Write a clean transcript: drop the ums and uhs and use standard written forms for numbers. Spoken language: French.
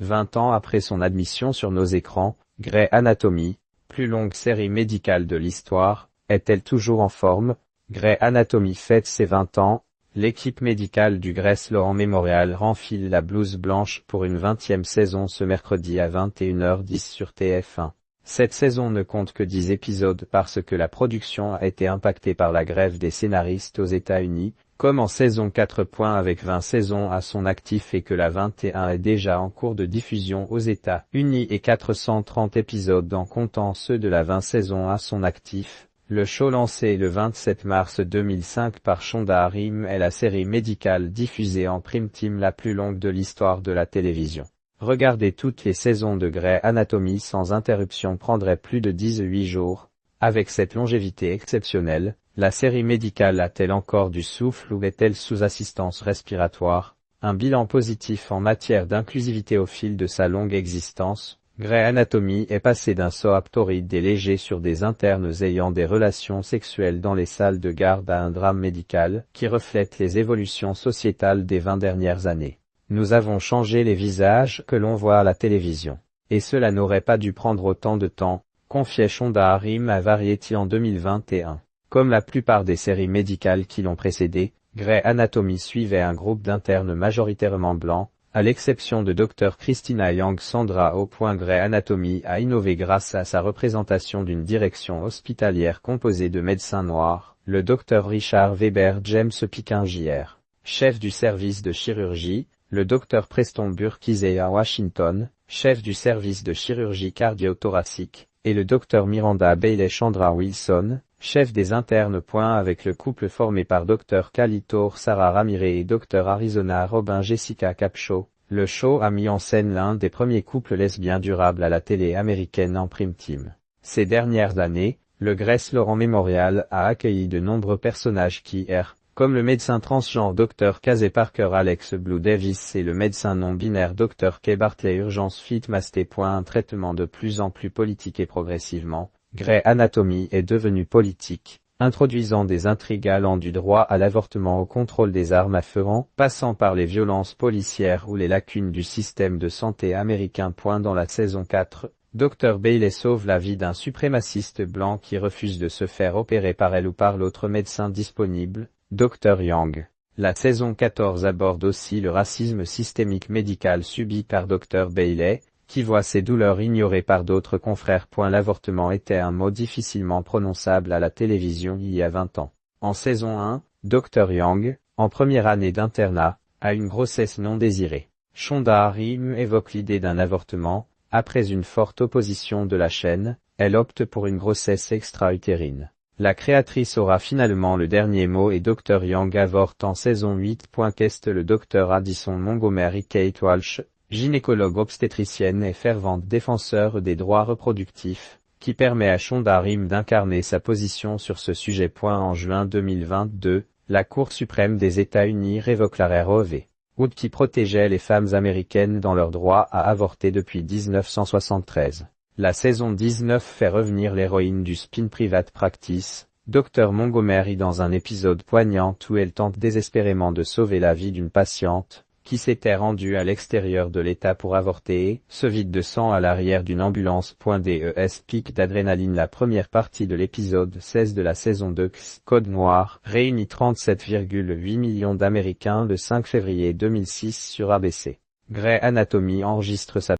20 ans après son admission sur nos écrans, Grey Anatomy, plus longue série médicale de l'histoire, est-elle toujours en forme? Grey Anatomy fête ses 20 ans, l'équipe médicale du Grey Sloan Memorial renfile la blouse blanche pour une 20e saison ce mercredi à 21h10 sur TF1. Cette saison ne compte que 10 épisodes parce que la production a été impactée par la grève des scénaristes aux États-Unis, comme en saison 4. Avec 20 saisons à son actif et que la 21 est déjà en cours de diffusion aux États-Unis et 430 épisodes en comptant ceux de la 20 saisons à son actif. Le show lancé le 27 mars 2005 par Shonda Rhimes est la série médicale diffusée en prime time la plus longue de l'histoire de la télévision. Regarder toutes les saisons de Grey Anatomy sans interruption prendrait plus de 18 jours. Avec cette longévité exceptionnelle, la série médicale a-t-elle encore du souffle ou est-elle sous assistance respiratoire? Un bilan positif en matière d'inclusivité au fil de sa longue existence. Grey Anatomy est passé d'un soap torride et léger sur des internes ayant des relations sexuelles dans les salles de garde à un drame médical qui reflète les évolutions sociétales des 20 dernières années. Nous avons changé les visages que l'on voit à la télévision. Et cela n'aurait pas dû prendre autant de temps, confiait Shonda Rhimes à Variety en 2021. Comme la plupart des séries médicales qui l'ont précédée, Grey Anatomy suivait un groupe d'internes majoritairement blancs, à l'exception de Dr Christina Yang. Sandra Oh. Grey Anatomy a innové grâce à sa représentation d'une direction hospitalière composée de médecins noirs, le Dr Richard Weber James Piquin Jr., chef du service de chirurgie, le Dr Preston Burke Isaiah Washington, chef du service de chirurgie cardio-thoracique, et le Dr Miranda Bailey Chandra Wilson, chef des internes. Avec le couple formé par Dr Calitor Sarah Ramirez et Dr Arizona Robin Jessica Capshaw, le show a mis en scène l'un des premiers couples lesbiens durables à la télé américaine en prime time. Ces dernières années, le Grey Sloan Memorial a accueilli de nombreux personnages qui comme le médecin transgenre Dr Casey Parker Alex Blue Davis et le médecin non-binaire Dr Kay Bartley Urgence Fit Masté. Un traitement de plus en plus politique et progressivement, Grey Anatomy est devenu politique, introduisant des intrigues allant du droit à l'avortement au contrôle des armes à feu, passant par les violences policières ou les lacunes du système de santé américain. Dans la saison 4, Dr Bailey sauve la vie d'un suprémaciste blanc qui refuse de se faire opérer par elle ou par l'autre médecin disponible, Dr Yang. La saison 14 aborde aussi le racisme systémique médical subi par Dr Bailey, qui voit ses douleurs ignorées par d'autres confrères. L'avortement était un mot difficilement prononçable à la télévision il y a 20 ans. En saison 1, Dr Yang, en première année d'internat, a une grossesse non désirée. Shonda Rhimes évoque l'idée d'un avortement. Après une forte opposition de la chaîne, elle opte pour une grossesse extra-utérine. La créatrice aura finalement le dernier mot et Dr Yang avorte en saison 8. Qu'est le Dr Addison Montgomery Kate Walsh, gynécologue obstétricienne et fervente défenseur des droits reproductifs, qui permet à Shonda Rhimes d'incarner sa position sur ce sujet. En juin 2022, la Cour suprême des États-Unis révoque l'arrêt Roe v. Wade qui protégeait les femmes américaines dans leur droit à avorter depuis 1973. La saison 19 fait revenir l'héroïne du Spin Private Practice, Dr Montgomery, dans un épisode poignant où elle tente désespérément de sauver la vie d'une patiente, qui s'était rendue à l'extérieur de l'État pour avorter et se vide de sang à l'arrière d'une ambulance. Des pics d'adrénaline. La première partie de l'épisode 16 de la saison 2 Code Noir réunit 37,8 millions d'Américains le 5 février 2006 sur ABC. Grey Anatomy enregistre sa